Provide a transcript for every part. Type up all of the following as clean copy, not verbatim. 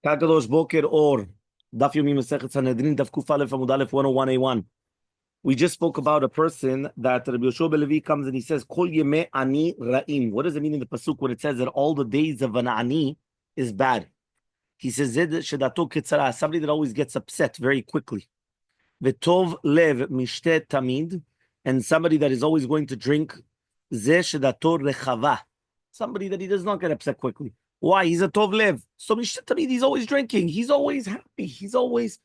Kakadosh Boker Or, Daf Yomi Masechet Sanhedrin Daf Kuf Aleph Amud Aleph 101A1. We just spoke about a person that Rabbi Yoshua ben Levi comes and he says, Kol Yemei Ani Ra'im. What does it mean in the Pasuk when it says that all the days of an Ani is bad? He says, Zed Shedato Ketzara, somebody that always gets upset very quickly. V'tov Lev Mishte Tamid, and somebody that is always going to drink, Ze Shedato Rechava, somebody that he does not get upset quickly. Why? He's a Tov Lev. So Mishte Tamid, he's always drinking. He's always happy. He's always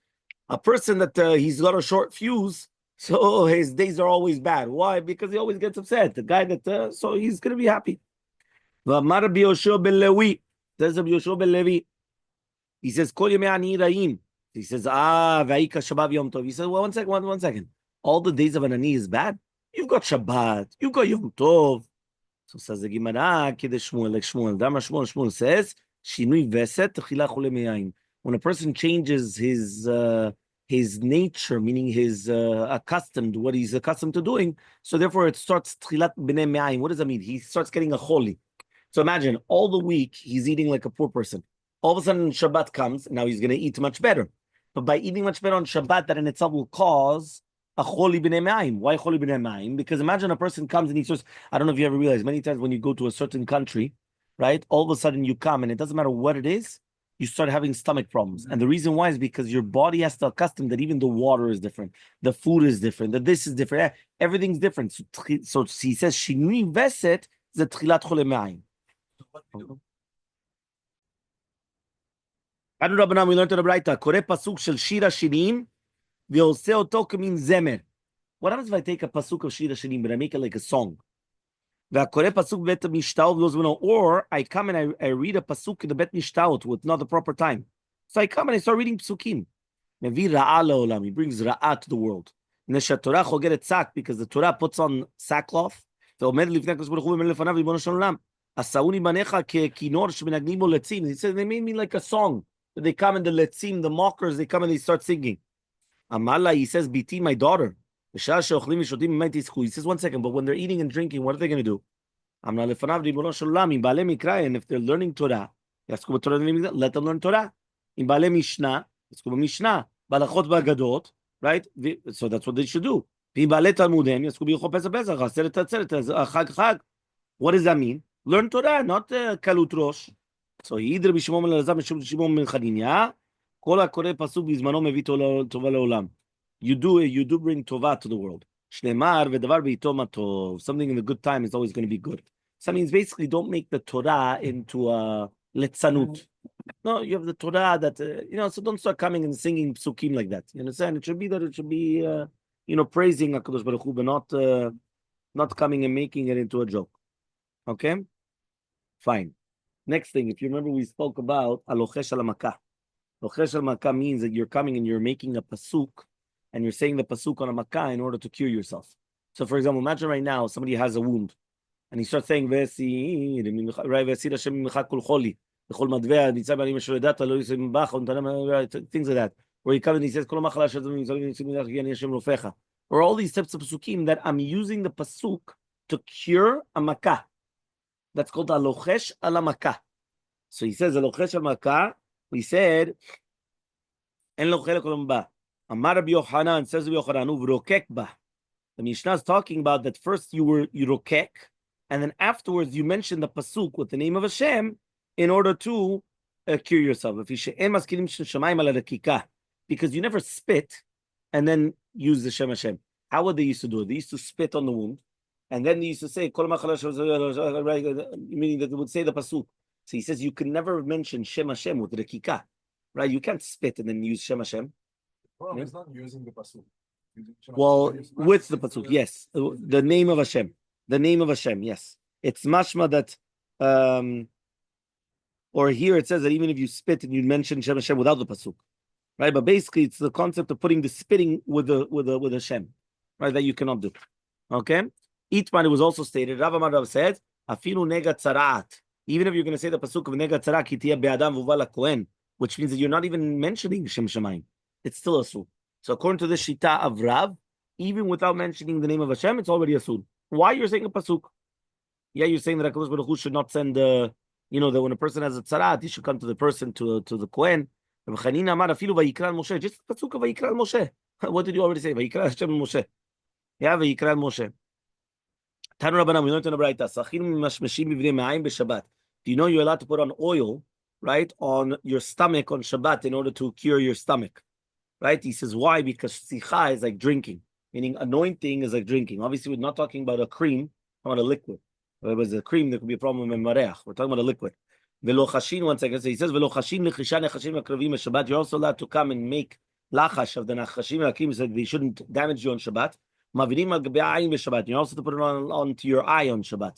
a person that he's got a short fuse. So his days are always bad. Why? Because he always gets upset. The guy that, so he's going to be happy. V'amar Rabbi Yoshua ben Levi. There's Rabbi Yoshua ben Levi. He says, Kol Yemei Ani Ra'im. He says, Va'ika Shabbat Yom Tov. He says, well, one second. All the days of an Ani is bad? You've got Shabbat. You've got Yom Tov. So says the Gemara, Kiddush Shmuel, like Shmuel. Dama Shmuel says, Shinui Veset Tchila Chule Me'ayin. When a person changes his nature, meaning his what he's accustomed to doing, so therefore it starts Tchilat B'nei Me'ayin. What does that mean? He starts getting a choli. So imagine, all the week, he's eating like a poor person. All of a sudden, Shabbat comes, and now he's going to eat much better. But by eating much better on Shabbat, that in itself will cause a choli b'nei ma'ayim. Why choli b'nei ma'ayim? Because imagine a person comes and he says, I don't know if you ever realize, many times when you go to a certain country, right, all of a sudden you come, and it doesn't matter what it is, you start having stomach problems. And the reason why is because your body has to accustom that even the water is different, the food is different, that this is different, everything's different. So he says, Shinui Veset ze tchilat chole ma'ayim. Anu Rabbanan, we learned in the Braita, Kore pasuk shel Shira Shirim, v'yoseh oto k'min zemer. What happens if I take a pasuk of Shira Shirim, but I make it like a song? V'akore pasuk bet mishtaot v'yosveno. Or I come and I read a pasuk in the bet mishtaot with not the proper time. So I come and I start reading psukim. Mevi ra'a le'olam. He brings ra'a to the world. Nesha Torah chogeret tzak, because the Torah puts on sackcloth. Ve'omer lifnei HaKadosh Baruch Hu v'omer lefanav ribono shel olam. Asauni banecha kekinor shemenagnim bo letzim. He says they made me like a song. They come and the letzim, the mockers, they come and they start singing. Amala, he says, Biti, my daughter. He says, 1 second, but when they're eating and drinking, what are they going to do? And if they're learning Torah, let them learn Torah. Right? So that's what they should do. What does that mean? Learn Torah, not kalut rosh. So either Bishimon Elazar, Bishimon Ben Chaninya, Kol HaKoreh pasuk bizmano mevi tova leolam. You do bring tova to the world. Shneimar v'davar b'ito matov. Something in the good time is always going to be good. So that means basically don't make the Torah into a letzanut. No, you have the Torah that so don't start coming and singing psukim like that. You understand? It should be praising HaKadosh Baruch Hu, but not coming and making it into a joke. Okay, fine. Next thing, if you remember, we spoke about alochesh al makah. Lochesh al makah means that you're coming and you're making a pasuk, and you're saying the pasuk on a makah in order to cure yourself. So, for example, imagine right now somebody has a wound, and he starts saying things like that, where he comes and he says, or all these types of pasukim that I'm using the pasuk to cure a makah. That's called alochesh al makah. So he says alochesh al makah. We said, En lo chelek olam ba. Amar Rabbi Yochanan, says Rabbi Yochanan, uvrokek ba. The Mishnah is talking about that first you rokek, and then afterwards you mention the pasuk with the name of Hashem in order to cure yourself. Because you never spit and then use the Shem Hashem. How would they used to do it? They used to spit on the wound, and then they used to say, meaning that they would say the pasuk. So he says you can never mention Shem Hashem with the kika, right? You can't spit and then use Shem Hashem. Well, it's not using the pasuk. Well, with the pasuk, yes, the name of Hashem, yes. It's mashma that, or here it says that even if you spit and you mention Shem Hashem without the pasuk, right? But basically, it's the concept of putting the spitting with Hashem, right? That you cannot do. Okay. Itman, it was also stated. Rav Amar said, "Afinu nega tzaraat." Even if you're going to say the pasuk of nega tzara kitia be'adam v'uval kohen, which means that you're not even mentioning Shem Shemayim, it's still asur. So according to the shita of Rav, even without mentioning the name of Hashem, it's already asur. Why you're saying a pasuk? Yeah, you're saying that HaKadosh Baruch Hu should not send you know, that when a person has a tzarat, he should come to the person, to the Kohen. Rabbi Chanina amar afilu vayikra al Moshe. Just the pasuk of vayikra al Moshe. What did you already say? Vayikra Hashem al Moshe. Yeah, vayikra al Moshe. Tanu Rabbanan, we learned in the Braita. Sachim mashmeshim b'vnei ma'ayim b'Shabbat. Do you know you're allowed to put on oil, right, on your stomach on Shabbat in order to cure your stomach? Right? He says, why? Because sicha is like drinking, meaning anointing is like drinking. Obviously, we're not talking about a cream, we're talking about a liquid. If it was a cream, there could be a problem with mareach. We're talking about a liquid. Velo chashin, one second. So he says, Velo chashin lechisha nechashim akravim Shabbat. You're also allowed to come and make lachash of the nachashim akim, so they shouldn't damage you on Shabbat. Mavinim al gabei ayin b'Shabbat. You're also to put it onto your eye on Shabbat.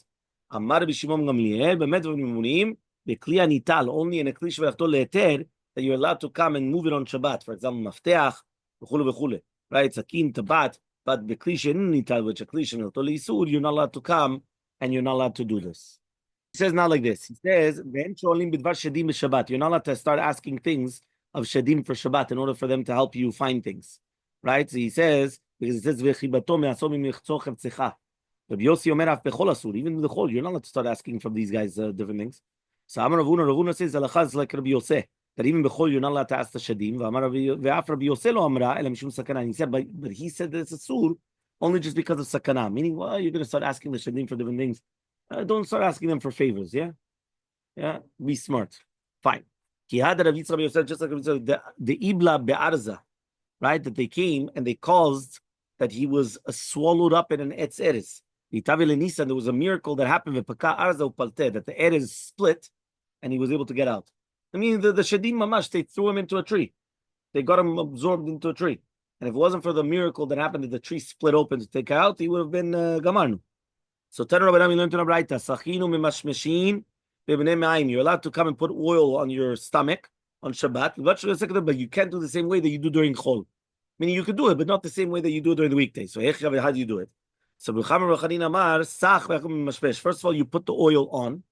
Amar b'Shimon Gamliel, b'met v'mimunim, b'kli anital, only in a kli shvelachto leheter, that you're allowed to come and move it on Shabbat. For example, mafteach, v'chule v'chule. Right? Sakin, tabat, but the kli she'en nital, which a kli she'velachto le'isur, you're not allowed to come and you're not allowed to do this. He says not like this. He says, you're not allowed to start asking things of shedim for Shabbat in order for them to help you find things. Right? So he says, because it says, Rabbi Yossi omer af bechol asur, even with the chol, you're not allowed to start asking from these guys different things. So Amar Ravuna says, Halakha is like Rabbi Yossi, that even bechol you're not allowed to ask the shedim. Ve'af Rabbi Yossi lo amra elam shum sakana. He said, but he said that it's a sur only just because of sakana, meaning, well, you're going to start asking the shedim for different things. Don't start asking them for favors, yeah? Yeah, be smart. Fine. Just like the Ibla Be'arza, right? That they came and they caused that he was swallowed up in an Etz Eres. There was a miracle that happened with Paka Arza Upalte, that the Eres split and he was able to get out. I mean, the Shadim Mamash, they threw him into a tree. They got him absorbed into a tree. And if it wasn't for the miracle that happened that the tree split open to take out, he would have been Gamarnu. So Tanu Rabbanan, we learned in the Braita, Sachinu mimashmeshin b'bnei ma'ayim. You're allowed to come and put oil on your stomach on Shabbat, but you can't do the same way that you do during Chol. Meaning you could do it, but not the same way that you do it during the weekday. So Hechal, how do you do it? So first of all, you put the oil on,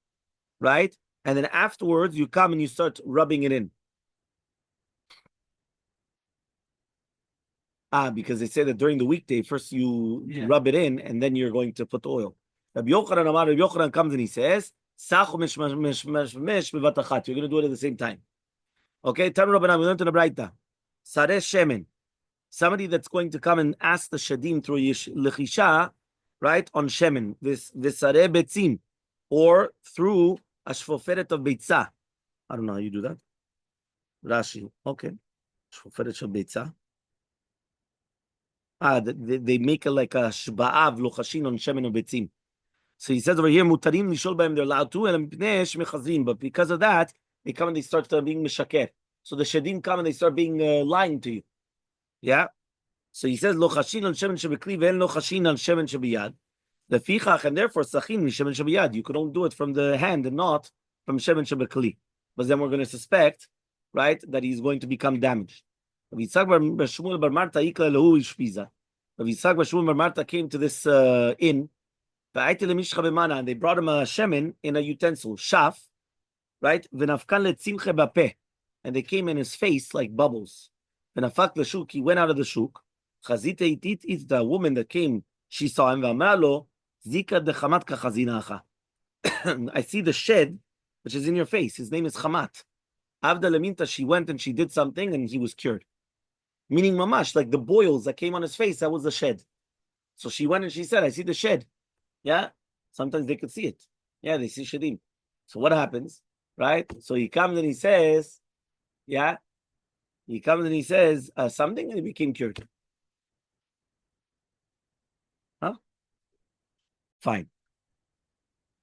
right? And then afterwards, you come and you start rubbing it in. Because they say that during the weekday, first you rub it in, and then you're going to put the oil. Rabbi Yochanan comes and he says, you're going to do it at the same time. Okay, Tanu Rabbanan, we learned in the Braita. Sareh Shemen. Somebody that's going to come and ask the Shadim through Lechisha, right, on Shemen, this Sareh Betzim, or through a Shfoferet of Beitza. I don't know how you do that. Rashi, okay. Shfoferet of Beitza. They make it like a Shba'av Lochashin on Shemen of Betzim. So he says over here, Mutarim Lishol Baim, they're allowed to, but because of that, they come and they start being Meshaker. So the Shadim come and they start being lying to you. Yeah. So he says, Lo chashin al shemen shebekli ve'en lo chashin al shemen shebiyad. The fichach, and therefore sachin mi shemen shebiyad. You could only do it from the hand and not from shemen shebekli. But then we're going to suspect, right, that he's going to become damaged. Rabbi Yitzhak bar Shmuel bar Marta ikla lehu ishpiza. Rabbi Yitzhak bar Shmuel bar Marta came to this inn, and they brought him a shemen in a utensil, shaf, right, v'nafkan letzimche bapeh, and they came in his face like bubbles. V'nafak l'shuk, he went out of the shuk. Chazite itit, it's the woman that came, she saw him, v'amralo, zika dechamat kachazinacha. I see the shed, which is in your face. His name is Chamat. Avda leminta, she went and she did something and he was cured. Meaning mamash, like the boils that came on his face, that was the shed. So she went and she said, I see the shed. Yeah? Sometimes they could see it. Yeah, they see shedim. So what happens? Right? So he comes and he says, yeah? He comes and he says something and he became cured. Huh? Fine.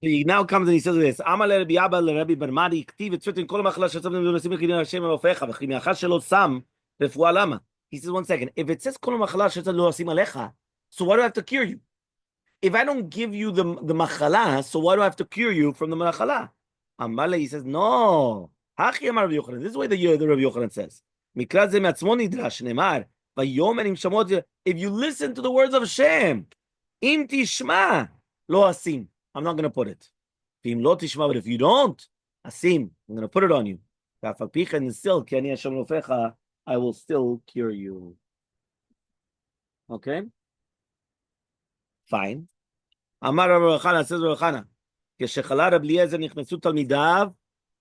He now comes and he says this. Elmaleh Rabbi Abba Rabbi Barmadi ktiv it's written kol machla shetzam v'nosim l'chidin Hashem elofecha v'chi mi'achas shelo sam refuah lama. He says 1 second. If it says kol machla shetzam l'osim alecha, so why do I have to cure you? If I don't give you the machala, so why do I have to cure you from the machala? Elmaleh, he says no. Hachi amar Rabbi Yochanan. This is the way the Rabbi Yochanan says. Mikra ze me'atzmo nidrash ne'mar vayomer im shamot. If you listen to the words of Hashem, im tishma lo asim. I'm not going to put it. But if you don't, asim, I'm going to put it on you. I will still cure you. Okay? Fine. Amar Rabbi Chana, says Rabbi Chana, כשחלה רבי אליעזר נכנסו תלמידיו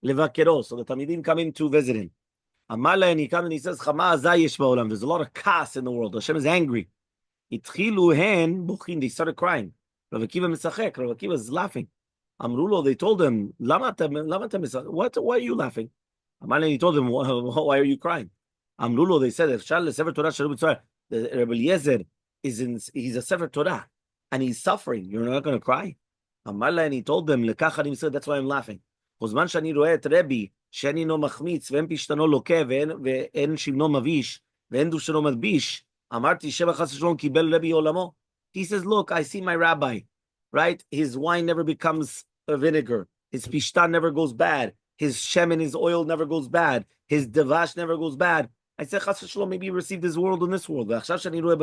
לבקרו. So the Talmidim come in to visit him. Elmaleh, and he comes and he says, Chama azay yesh ba'olam. There's a lot of kas in the world. Hashem is angry. Itchilu hen buchin. They started crying. Rav Akiva misachek. Rav Akiva is laughing. Amrulo, they told him, Lama misachek. Why are you laughing? Elmaleh, he told them, why are you crying? Amrulo, they said, Hechal sefer Torah shalu b'tzor. The Rabbi Eliezer he's a sefer Torah, and he's suffering. You're not going to cry? Elmaleh, and he told them, Lekach ani misachek. That's why I'm laughing. בזמן שאני רואה את רבי, שאין אינו מחמיץ, ואין פשתנו לוקה, ואין שמנו מביש, ואין דושנו מדביש, אמרתי שבע חס ושלום קיבל רבי עולמו. He says, look, I see my rabbi, right? His wine never becomes a vinegar. His pishtan never goes bad. His shem and his oil never goes bad. His devash never goes bad. I said, chas v'shalom, maybe he received this world in this world. But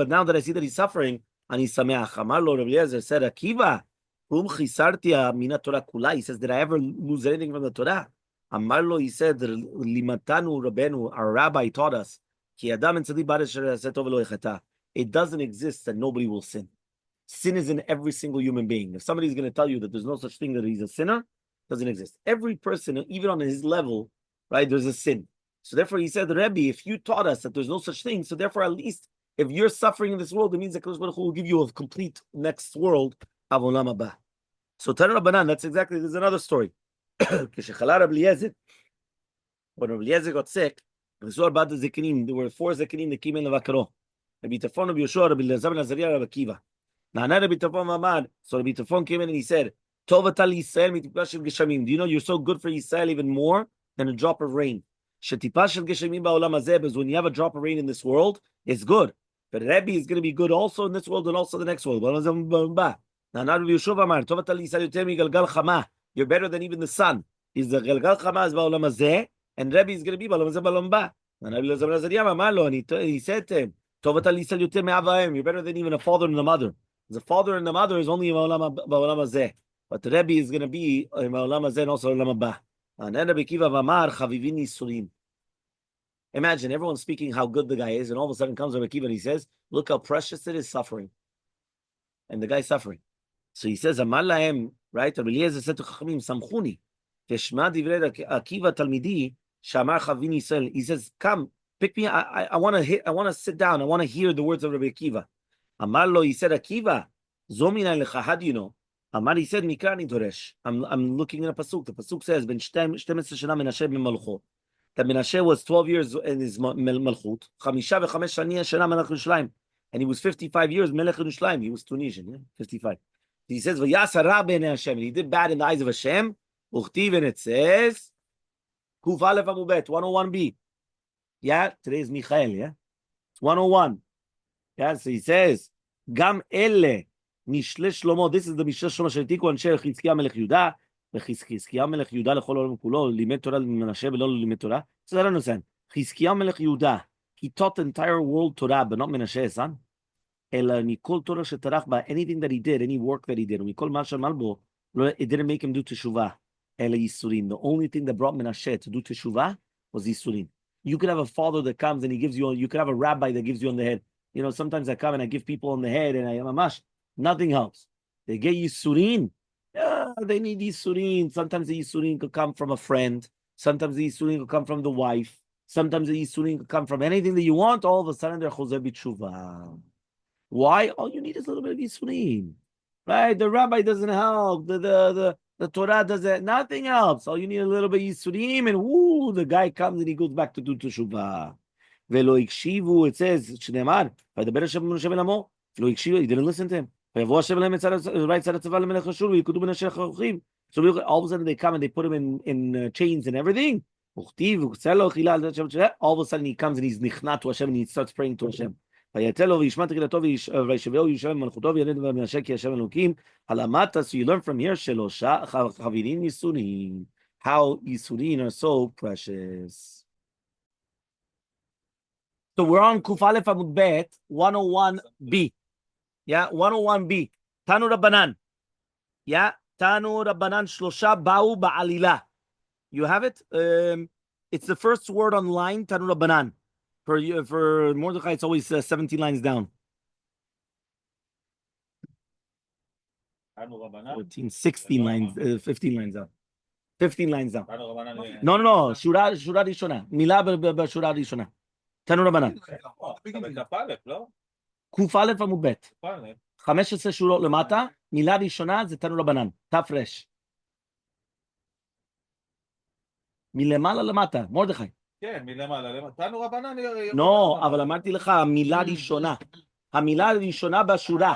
now that I see that he's suffering, ani sameach. Amar lo Rabbi Eliezer said, Akiva, he says, did I ever lose anything from the Torah? Amarlo, he said, Limatanu Rabenu, our rabbi taught us, it doesn't exist that nobody will sin. Sin is in every single human being. If somebody's going to tell you that there's no such thing that he's a sinner, it doesn't exist. Every person, even on his level, right, there's a sin. So therefore, he said, Rabbi, if you taught us that there's no such thing, so therefore, at least, if you're suffering in this world, it means that Kadosh Baruch Hu will give you a complete next world. So Tana Rabbanan, that's exactly, there's another story. When Rabbi Eliezer got sick, there were 4 zekinim that came in Levakaro. Rabbi Tafon, Rabbi Yoshua, Rabbi Elazar ben Azariah, Rabbi Akiva. Rabbi Tafon Mamad. So Rabbi Tafon came in and he said, Tovatal Yisrael mitipashel geshamim. Do you know you're so good for Yisrael even more than a drop of rain? Shetipashel geshamim ba'olam hazeh, because when you have a drop of rain in this world, it's good. But Rabbi is going to be good also in this world and also the next world. You're better than even the sun. Is the Galgal Chama is ba'olam hazeh, and Rabbi is going to be ba'olam hazeh ba'olam ba. And he said to him, you're better than even a father and a mother. The father and the mother is only ba'olam hazeh, but the Rabbi is going to be ba'olam hazeh and also ba'olam ba. And then Rabbi Akiva v'amar chavivin yisurim. Imagine everyone speaking how good the guy is, and all of a sudden comes Rabbi Akiva and he says, look how precious it is suffering. And the guy's suffering. So he says, Amar lahem, right? Rabbi Eliezer said to Chachamim, Samchuni, Teshma divrei Akiva talmidi, Shamar chavin Yisrael. He says, come, pick me. I want to sit down. I want to hear the words of Rabbi Akiva. Amar lo, he said, Akiva, zomina lecha, how do you know? Amar, he said, Mikrani doresh. I'm looking at a pasuk. The pasuk says, Ben 12 shana Menashe ben Malcho. That Menashe was 12 years in his Malchut. Chamisha v'chamesh shana Melech Yerushalayim. And he was 55 years Melech Yerushalayim. He was Tunisian, yeah? 55. He says, V'yasa ra b'nei Hashem. He did bad in the eyes of Hashem. Uchtiv, and it says, Kuf Aleph Amubet, 101b. Yeah, today is Michael, yeah? It's 101. Yeah, so he says, Gam ele Mishle Shlomo. This is the Mishle Shlomo Shalitiku Anshe Chizkiah Melech Yudah. וחזקיה מלך יהודה לכל העולם כולו, לימד תורה למנשה ולא לימד תורה. So I don't understand. חזקיה מלך יהודה, he taught the entire world Torah, but not מנשה, his son. אלא מכל תורה שטרח בה, anything that he did, any work that he did, ומכל מה שעמל בו, it didn't make him do teshuvah. אלא ייסורים. The only thing that brought מנשה to do teshuvah was ייסורים. You could have a father that comes and he gives you could have a rabbi that gives you on the head. You know, sometimes I come and I give people on the head and I mamash, nothing helps. They get ייסורים. Yeah, they need Yisurin. Sometimes the Yisurin could come from a friend. Sometimes the Yisurin could come from the wife. Sometimes the Yisurin could come from anything that you want. All of a sudden, they're Chozeh B'tshuva. Why? All you need is a little bit of Yisurin. Right? The rabbi doesn't help. The Torah doesn't. Nothing helps. All you need a little bit of Yisurim, and whoo, the guy comes and he goes back to do Teshuvah. Velo ikshivu, it says, Shneimar, Vaydaber Hashem Moshe ben Amo. Velo ikshivu, he didn't listen to him. So all of a sudden they come and they put him in chains and everything. All of a sudden he comes and he's nichnat to Hashem and he starts praying to Hashem. So you learn from here how Yisurin are so precious. So we're on Kuf Aleph Amud Bet 101b. Yeah, 101b. Tanu Rabbanan. Yeah, Tanu Rabbanan Shlosha Ba'u Ba'alila. You have it? It's the first word on line, Tanu Rabbanan. For Mordechai, it's always 17 lines down. 14, 16 lines, 15 lines up. 15 lines down. No. שורה ראשונה. מילה בשורה הראשונה. תנו רבנן. ק"א עמוד ב'. 15 שורות למטה, מילה ראשונה זה תנו רבנן. תפרש. מלמעלה למטה, מרדכי. כן, מלמעלה למטה. תנו רבנן. לא, אבל אמרתי לך, המילה ראשונה. המילה הראשונה בשורה.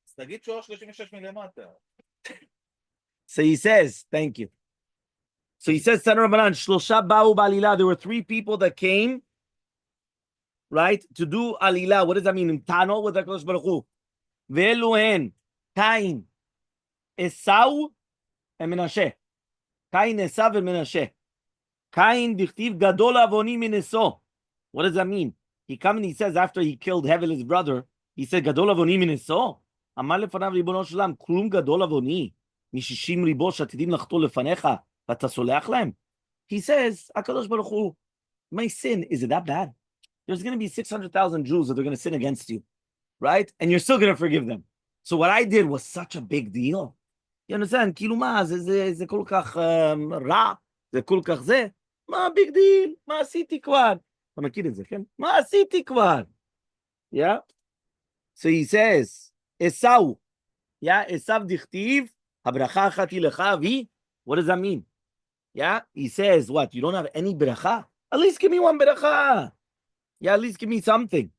אז תגיד שורה 36 מלמטה. So he says, thank you. So he says, Tanu Rabbanan, Shlosha Ba'u Ba'alila. There were 3 people that came, right, to do Alila. What does that mean? Tano with HaKadosh Baruch Hu. Ve'eluhen, Cain, Esau, and Menashe. Cain, Esau, and Menashe. Cain, Dichtiv, Gadol Avoni Mineso. What does that mean? He comes and he says, after he killed Hevel, his brother, he said, Gadol Avoni Mineso. Amar lefanav ribono shalom, Klum Gadol Avoni. מ-60 ריבו שעתידים לחטוא לפניך, ואתה סולח להם? He says, HaKadosh Baruch Hu, my sin, is it that bad? There's going to be 600,000 Jews that they're going to sin against you, right? And you're still going to forgive them. So what I did was such a big deal. You understand? כאילו מה, זה כל כך רע, זה כל כך זה. מה ביג דיל? מה עשיתי כבר? אתה מכיר את זה, כן? מה עשיתי כבר? Yeah? So he says, Esau, yeah? Esau דכתיב, Habracha achati lecha vi. What does that mean? Yeah, he says, what? You don't have any bracha? At least give me one bracha. Yeah, at least give me something.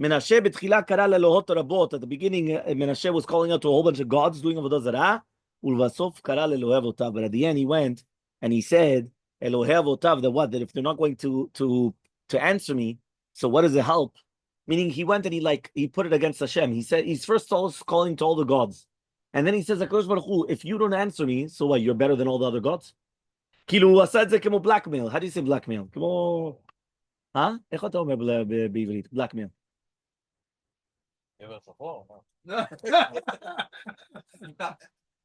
Menashe betchila kara lelohot rabot. At the beginning, Menashe was calling out to a whole bunch of gods doing avodah zarah. Ulvasof kara lelohev otav. But at the end, he went and he said, Elohev otav. That what? That if they're not going to answer me, so what does it help? Meaning, he went and he put it against Hashem. He said he's first calling to all the gods. And then he says, HaKadosh Baruch Hu, if you don't answer me, so what, you're better than all the other gods? כאילו הוא עשה את זה כמו blackmail. How do you say blackmail? כמו... איך אתה אומר בעברית? blackmail.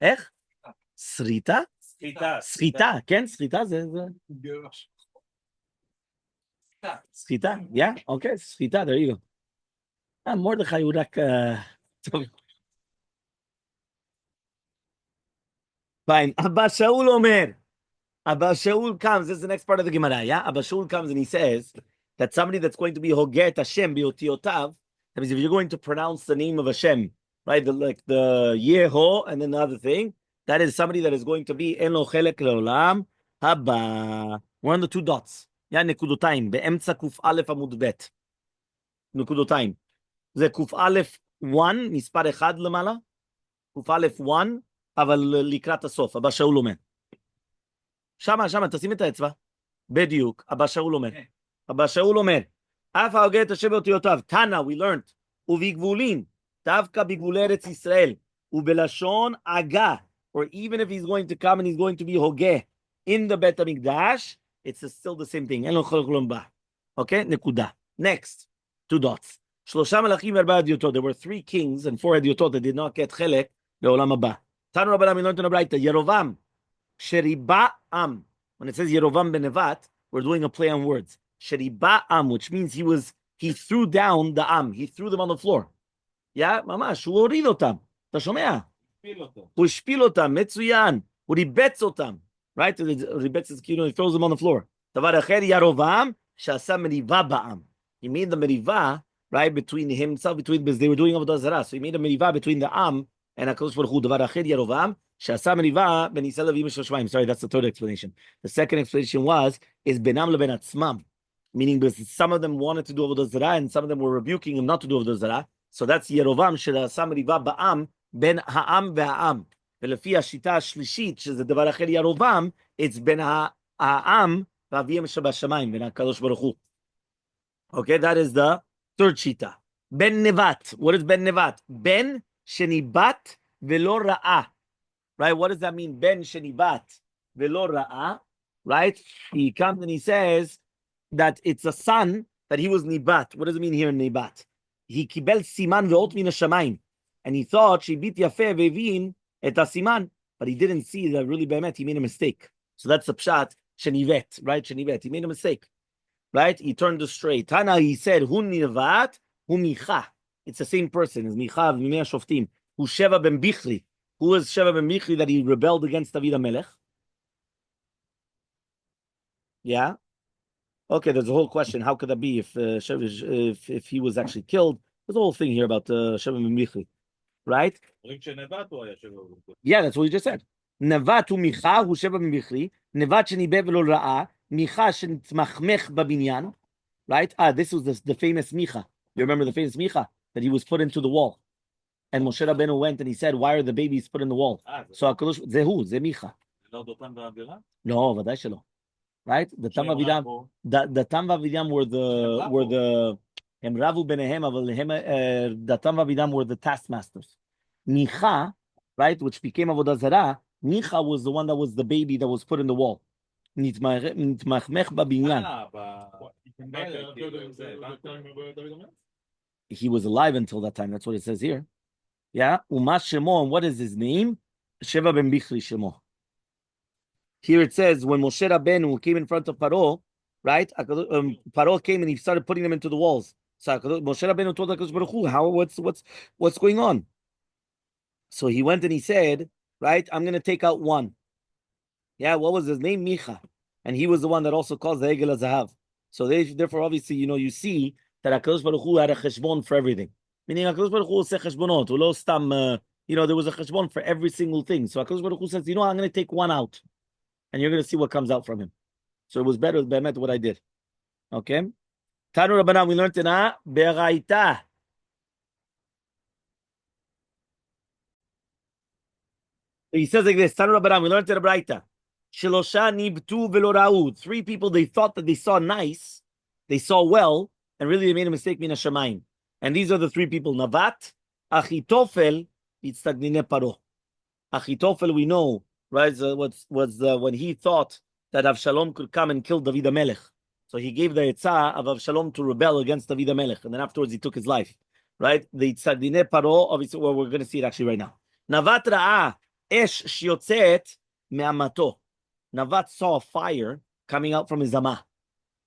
איך? סריטה? סחיטה, כן, סחיטה זה... סחיטה, yeah, okay, סחיטה, there you go. מרדכי הוא רק... טוב. Fine. Abba Shaul Omer. Abba Shaul comes. This is the next part of the Gemara. Yeah. Abba Shaul comes and he says that somebody that's going to be Hoget Hashem Biotiotav. That means if you're going to pronounce the name of Hashem, right? Like the Yeho and then the other thing, that is somebody that is going to be Eno Chelek Leolam Haba. We're on the 2 dots. Yeah. Nekudotaim. Be'emtza Kuf Aleph Amud Bet. Nekudotaim. זה ק"א 1, מספר 1 למעלה. ק"א 1. אבל לקראת הסוף, אבא שאול אומר. שמה, תשים את האצבע. בדיוק, אבא שאול אומר. אבא שאול אומר, אף ההוגה את השם באותיותיו, תנא, we learned, ובגבולין, דווקא בגבולי ארץ ישראל, ובלשון הגה, or even if he's going to come and he's going to be הוגה in the בית המקדש, it's still the same thing, אין לו כלום בה. Okay, נקודה. Next, 2 dots. 3 מלאכים ו4 הדיוטות. There were 3 kings and 4 הדיוטות that did not get חלק לעולם הבא. Tanu Rabbanan, we learned in the Braita, Yerovam, Sheriba Am. When it says Yerovam Benevat, we're doing a play on words. Sheriba Am, which means he threw down the Am. He threw them on the floor. Yeah, mamash, הוא הוריד אותם. אתה שומע? הוא השפיל אותם, מצוין. הוא ריבץ אותם. Right? ריבץ is, he throws them on the floor. דבר אחר, ירובעם, שעשה מריבה בעם. He made the meriva, right, between himself, because they were doing avodah zarah. So he made a meriva between the Am and HaKadosh Baruch Hu. דבר אחר, ירובעם, שעשה מריבה בין ישראל לוי משל שמיים. Sorry, that's the third explanation. The second explanation is בינם לבין עצמם. Meaning because some of them wanted to do avodah zarah and some of them were rebuking him not to do avodah zarah. So that's ירובעם, שעשה מריבה בעם, בין העם והעם. ולפי השיטה השלישית, שזה דבר אחר ירובעם, it's בין העם והאביהם שבשמיים, בין הקדוש ברוך הוא. Okay, that is the third shita. Ben nevat. What is ben nevat? Ben shenibat velo ra'a. Right? What does that mean? Ben shenibat velo ra'a. Right? He comes and he says that it's a son that he was nibat. What does it mean here in nibat? He kibel siman ve'ot min hashamayim. And he thought shibit yafeh ve'vin et siman, but he didn't see that really be'emet he made a mistake. So that's the pshat shenivet, right? Shenivet. He made a mistake. Right? He turned astray. Tana, he said, Hu nivat, hu micha. It's the same person as Micha, Vimei Shoftim. Hu Sheva ben Bichri. Who was Sheva ben Bichri that he rebelled against David HaMelech? Yeah. Okay, there's a whole question. How could that be if if he was actually killed? There's a whole thing here about Sheva ben Bichri, right? Yeah, that's what we just said. Nevat hu Micha hu Sheva ben Bichri, Nevat shenibe v'lo ra'a, Micha shenitmachmech babinyan, right? This was the famous Micha. You remember the famous Micha that he was put into the wall, and Moshe Rabbeinu went and he said, "Why are the babies put in the wall?" So Hakadosh Zehu Ze Micha. No, ודאי שלא. Right? The Tam Vavidam, the Tam Vavidam were the Hem Ravu Benehem, the Tam Vavidam were the taskmasters. Micha, right, which became Avodah Zarah, Micha was the one that was the baby that was put in the wall. Nitmachmech babinyan. He was alive until that time. That's what it says here. Yeah. Umas Shemo, and what is his name? Sheva ben Bichri Shemo. Here it says when Moshe Rabbeinu came in front of Paro, right? Paro came and he started putting them into the walls. So Moshe Rabbeinu told HaKadosh Baruch Hu, what's going on? So he went and he said, right, I'm going to take out one. Yeah, what was his name? Micha. And he was the one that also caused the Egel HaZahav. So therefore, obviously, you see that HaKadosh Baruch Hu had a cheshbon for everything. Meaning HaKadosh Baruch Hu said cheshbonot, ulo stam, there was a cheshbon for every single thing. So HaKadosh Baruch Hu says, I'm going to take one out. And you're going to see what comes out from him. So it was better than what I did. Okay? Tanu Rabbanan, we learned in a Beraita. He says like this, Tanu Rabbanan, we learned in a Beraita. Shelosha nibtu velo ra'u. 3 people, they thought that they saw nice, they saw well, and really they made a mistake, mina shamayim. And these are the 3 people, Navat, Achitofel, Itztagnine Paro. Achitofel, we know, right, was when he thought that Avshalom could come and kill David HaMelech. So he gave the Eitzah of Avshalom to rebel against David HaMelech, and then afterwards he took his life. Right? The Tzadine Paro, obviously, well, we're going to see it actually right now. Navat Ra'ah, Esh Shiotzet Me'amato. Navat saw a fire coming out from his Amah.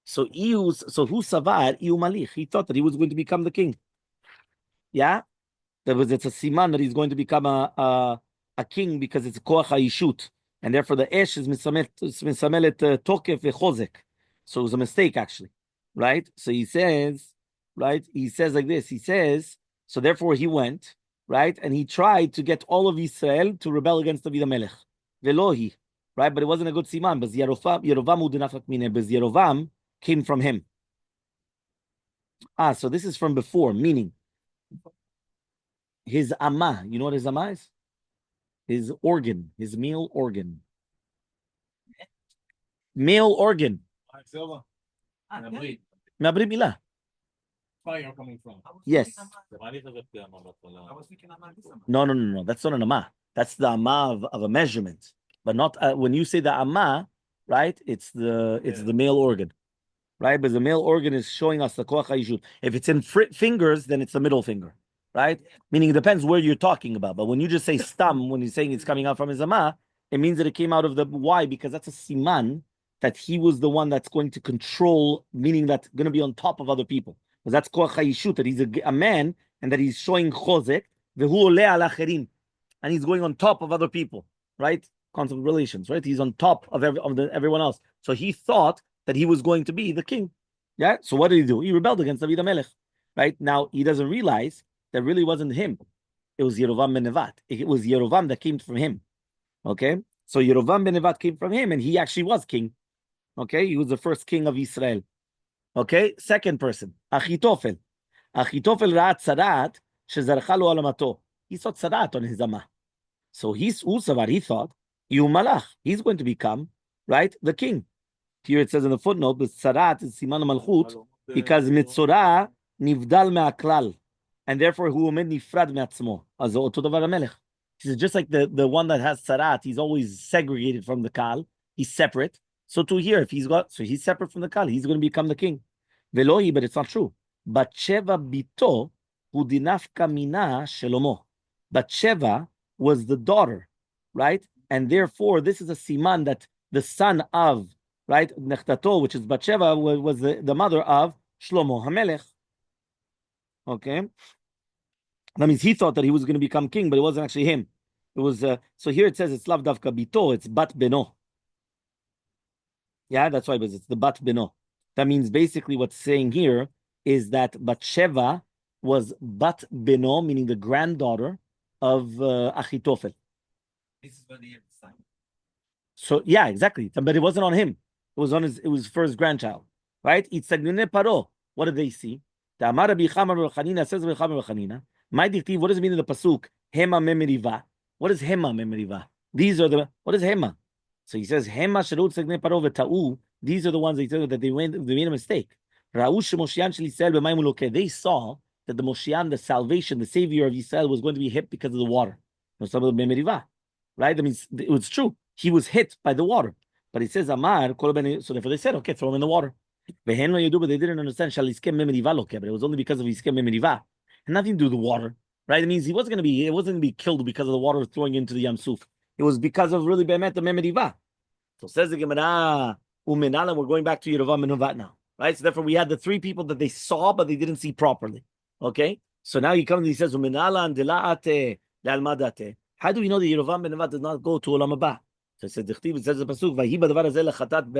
So who Savar, Iu Malich, he thought that he was going to become the king. Yeah? It's a siman that he's going to become a king because it's a koach ha'ishut, and therefore the esh is misamelet tokef v'chozek. So it was a mistake actually, right? So he says, right? He says like this. He says, so therefore he went, right, and he tried to get all of Israel to rebel against David HaMelech. Velohi, right? But it wasn't a good siman. But Yerovam udinafak mine. But Yerovam came from him. So this is from before, meaning his Amma. You know what his Amma is? His organ, his male organ. Male organ. Mabri Milah. Fire coming from. Yes. No. That's not an Amma. That's the Amma of a measurement. But not when you say the Amma, right? It's the male organ. Right? But the male organ is showing us the koach ha'ishut. If it's in fingers, then it's the middle finger. Right? Meaning it depends where you're talking about. But when you just say stam, when you're saying it's coming out from his Amma, it means that it came out of the why? Because that's a siman that he was the one that's going to control, meaning that's going to be on top of other people. Because that's koach ha'ishut, that he's a man and that he's showing chozek, vehu ole al acherim, and he's going on top of other people. Right? Concept of relations. Right? He's on top of everyone else. So he thought that he was going to be the king. Yeah. So what did he do? He rebelled against David HaMelech. Right? Now he doesn't realize that really wasn't him. It was Yerovam ben Nevat. It was Yerovam that came from him. Okay? So Yerovam ben Nevat came from him and he actually was king. Okay? He was the first king of Israel. Okay? Second person, Achitofel. Achitofel ra'at tzaraat shezarcha lo alamato. He saw tzaraat on his Amah. So he thought, Yu Malach, he's going to become, right, the king. Here it says in the footnote, the tzaraat is siman malchut because mitzorah nivdal me'aklal. And therefore, who omed nifrad me'atzmo. Also, oto davar HaMelech. He says, just like the one that has tzaraat, he's always segregated from the kal. He's separate. So to here, he's separate from the kal. He's going to become the king. Velohi, but it's not true. Batsheva bito hudinafka mina shelomo. Batsheva was the daughter, right? And therefore, this is a siman that the son of, right, Nechtato, which is Batsheva, was the mother of Shlomo HaMelech. Okay? That means he thought that he was going to become king, but it wasn't actually him. It was, so here it says it's Lav Davka Bito, it's Bat Beno. Yeah, that's why, because it's the bat beno. That means basically what's saying here is that Batsheva was bat beno, meaning the granddaughter of Achitofel. This is where they have the sign. So yeah, exactly. But it wasn't on him. It was on his. It was for his grandchild, right? Itzagnune paro. What did they see? The Amar Rabbi Chama Bar Chanina says Rabbi Chama Bar Chanina. My dictive. What does it mean in the pasuk? Hema memeriva. What is hema memeriva? These are the. What is hema? So he says hema sherut tzagnune paro v'ta'u. These are the ones they tell that they made a mistake. Ra'u shemoshian shel Yisrael b'mayim ulokeh. They saw that the Moshiach, the salvation, the savior of Israel, was going to be hit because of the water. No, some of the memeriva, right? That means it was true. He was hit by the water. But it says Amar, so therefore they said, okay, throw him in the water. But they didn't understand, but it was only because of Iskem Memeriva. And nothing to do with the water. Right? It means he wasn't going to be killed because of the water throwing into the Yam Suf. It was because of really Bemet the Memeriva. So says the Gemara, Umenala, we're going back to Yerovam and Novat now. Right? So therefore we had the three people that they saw, but they didn't see properly. Okay? So now he comes and he says, Umenala and Dela'ate, Le'almadate. How do we know that Yerovam ben Nevat does not go to Olam Haba? So it says the pasuk, "Vahi b'davar hazeh lechatat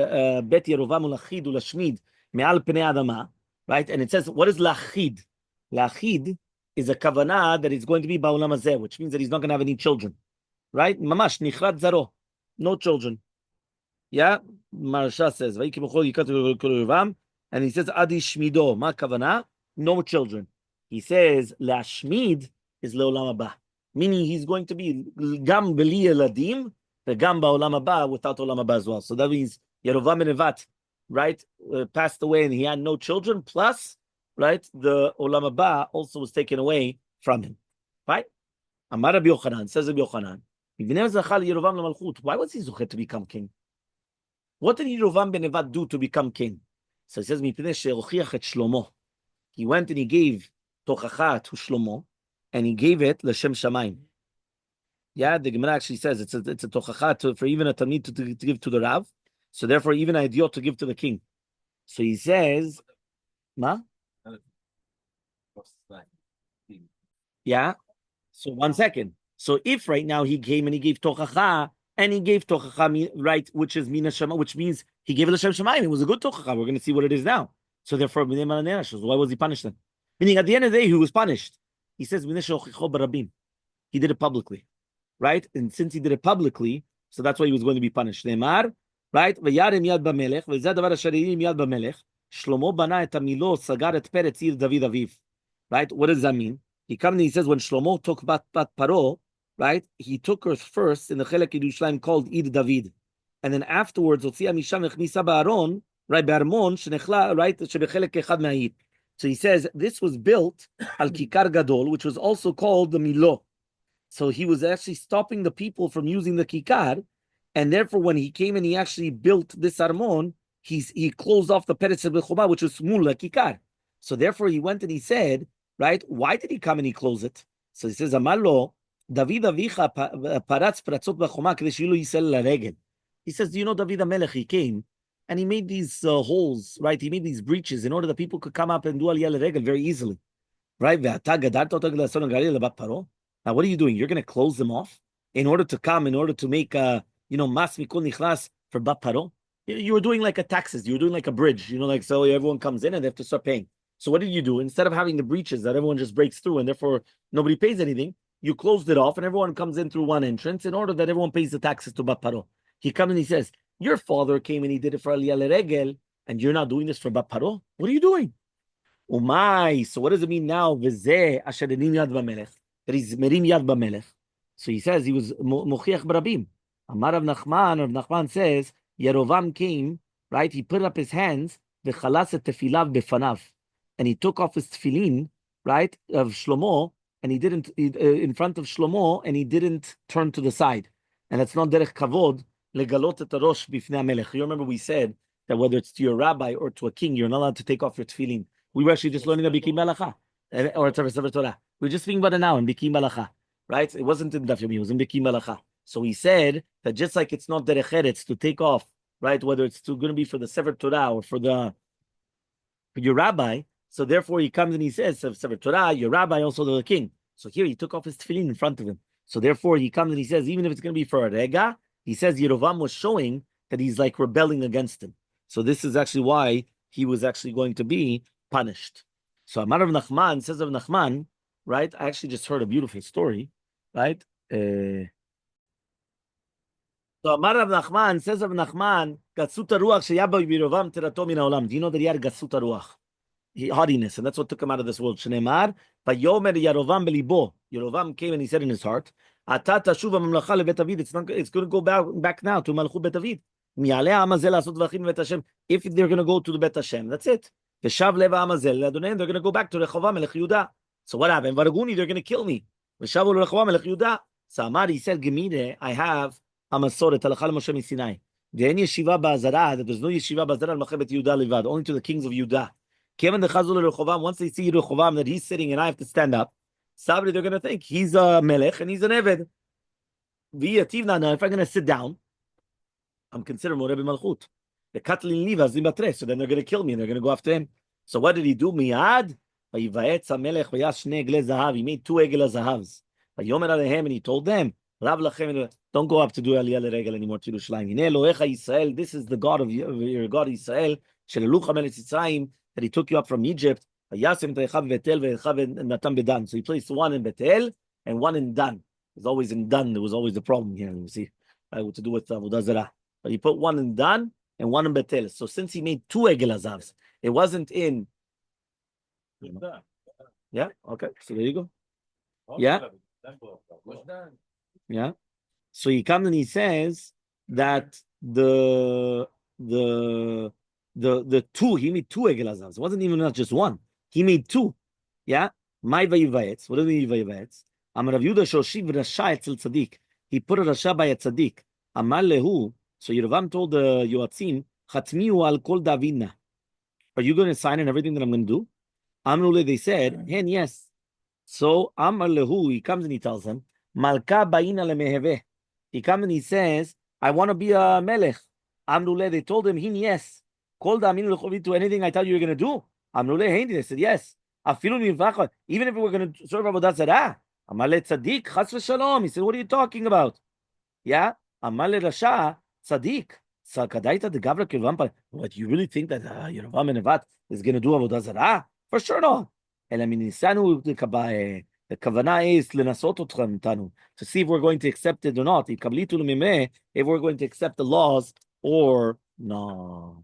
bet Yerovam ulachid ulashmid me'al pnei adama." Right, and it says, "What is lachid?" Lachid is a kavanah that is going to be ba'olam hazeh, which means that he's not going to have any children. Right, mamash nichrat zaro, no children. Yeah, Marsha says, "Vahi kibuchol yikat Yerovam," and he says, "Adi shmido," ma kavanah, no children. He says, "Lashmid is leolam haba," meaning he's going to be gam beli eladim. The Gamba Olam Haba without Olam Haba as well. So that means Yerovam ben Nevat, right, passed away and he had no children. Plus, right, the Olam Haba also was taken away from him. Right? Amar Rabbi Yochanan, says Rabbi Yochanan, why was he zuchet to become king? What did Yerovam ben Nevat do to become king? So he says, he went and he gave tochacha to Shlomo, and he gave it l'shem shamayim. Yeah, the Gemara actually says it's a tochacha for even a talmid to give to the Rav. So therefore, even a idiot to give to the king. So he says, "Ma." Yeah. So 1 second. So if right now he came and he gave tochacha, and he gave tochacha, right, which is mina shema, which means he gave it l'shem shamayim. It was a good tochacha. We're going to see what it is now. So therefore, why was he punished then? Meaning, at the end of the day, he was punished. He says, he did it publicly. Right? And since he did it publicly, so that's why he was going to be punished. Ne'emar, right? V'yarim yad b'melech, v'zeh davar asher yarim yad b'melech, Shlomo bana et hamilo, sagar et peretz ir David aviv. Right? What does that mean? He comes and he says, when Shlomo took bat paro, right? He took her first in the Chelek Yerushalayim called Ir David. And then afterwards, Otzia misham echmisa ba'aron, right? Be'armon, shenechla, right? Shebechelek echad me'ayir. So he says, this was built al Kikar Gadol, which was also called the Milo. So he was actually stopping the people from using the kikar, and therefore when he came and he actually built this armon, he closed off the peretz b'chuma, which was smula kikar. So therefore he went and he said, right, why did he come and he close it? So he says, Amallo, David avicha paratz pratzot b'chuma k'dei shilu yisel laregel. He says, do you know David HaMelech, he came and he made these holes, right? He made these breaches in order that people could come up and do aliyah laregel very easily, right? Now, what are you doing? You're going to close them off in order to make mas mikol nichlas for bat paro. You were doing like a taxes. You were doing like a bridge. Like so everyone comes in and they have to start paying. So what did you do? Instead of having the breaches that everyone just breaks through and therefore nobody pays anything, you closed it off and everyone comes in through one entrance in order that everyone pays the taxes to bat paro. He comes and he says, your father came and he did it for aliyah leregel, and you're not doing this for bat paro. What are you doing? Umay. So what does it mean now? V'zeh asher enim yad b'melech. That he's merim yad b'melech. So he says he was mochiach b'rabim. Amar Rav Nachman says, Yerovam came, right? He put up his hands, v'chalas et tefilav b'fanav. And he took off his tefillin, right, of Shlomo, and he didn't, in front of Shlomo, and he didn't turn to the side. And that's not derech kavod, legalot et harosh b'fnei hamelech. You remember we said that whether it's to your rabbi or to a king, you're not allowed to take off your tefillin. We were actually just learning a bikim malacha, or a sefer Torah. We're just speaking about it now in Bikim Malacha, right? It wasn't in Daf Yomi, it was in Bikim Malacha. So he said that just like it's not derech eretz to take off, right? Whether it's going to be for the Sefer Torah or for your rabbi, so therefore he comes and he says, Sefer Torah, your rabbi, also the king. So here he took off his tefillin in front of him. So therefore he comes and he says, even if it's going to be for a rega, he says Yerovam was showing that he's like rebelling against him. So this is actually why he was actually going to be punished. So Amar of Nachman says of Nachman, right? I actually just heard a beautiful story, right? So Amar of Nachman says of Nachman, Gatsut Ruach sheyaba Yerovam terato min haolam. Do you know that he had Gatsut Ruach? Haughtiness, and that's what took him out of this world. Shneimar, Vayomer Yerovam belibo. Yerovam came and he said in his heart, Ata tashuva mamlacha leBeit David. It's going to go back now to Malchut Bet David. Mi'alei ha'am hazeh la'asot dvachim beBeit Hashem. If they're going to go to the Beit Hashem, that's it. V'shav lev ha'am hazeh le'Adonai. They're going to go back to Rechovam melech Yehuda. So what happened? Varaguni, they're going to kill me. V'shav leRechovam melech Yehuda. So Amar, he said, Gemire, I have a Masoret halacha l'Moshe miSinai. Ve'en yeshiva ba'azara. That there's no yeshiva ba'azara al-Malchut Bet Yehuda levad. Only to the kings of Yehuda. Once they see Rechovam that he's sitting and I have to stand up, Sabri, they're going to think he's a melech and he's an eved. Now, if I'm going to sit down, I'm considered Moreh Malchut. So then they're going to kill me and they're going to go after him. So what did he do? Miyad, he made 2 egel zahavs. And he told them, don't go up to do Aliyah L'Regel anymore to Yerushalayim. This is the God of your God Israel. That he took you up from Egypt. So he placed one in Betel and one in Dan. It was always in Dan. There was always the problem here. You see, what to do with Avodah Zarah. But he put one in Dan and one in Betel. So since he made 2 Egel Azavs, it wasn't in. Yeah. Okay. So there you go. Yeah. Yeah. So he comes and he says that the 2, he made 2 Egel Azavs. It wasn't even not just one. He made 2. Yeah. My Vayivayetz. What do you mean Vayivayetz? Amar Rav Yehuda Shoshiv Rasha Etzel Tzadik. He put a Rasha by a Tzadik. Amar Lehu. So Yerovam told the Yoatzim, Chatmiu al kol Davina. Are you going to sign in everything that I'm going to do? Amrule, they said, Hen, yes. So Amar Lehu, he comes and he tells them, Malka Baina Lemeheve. He comes and he says, I want to be a melech. Amrule, they told him, Hin, yes. Kol Damin Lechovi, to anything I tell you you're going to do. Amrule, Hein, they said, yes. Even if we were going to serve Avodah Zarah. Amale Tzadik, Chas v'Shalom. He said, what are you talking about? Yeah. Amale Rasha, Tzadik. Sakadaita the Gavra Kilvampa. What, you really think that Yerovam and Nevat is going to do Avodah Zarah? For sure not. The Kavanah is Lenasot Otchem Tanu, to see if we're going to accept it or not. If we're going to accept the laws or no.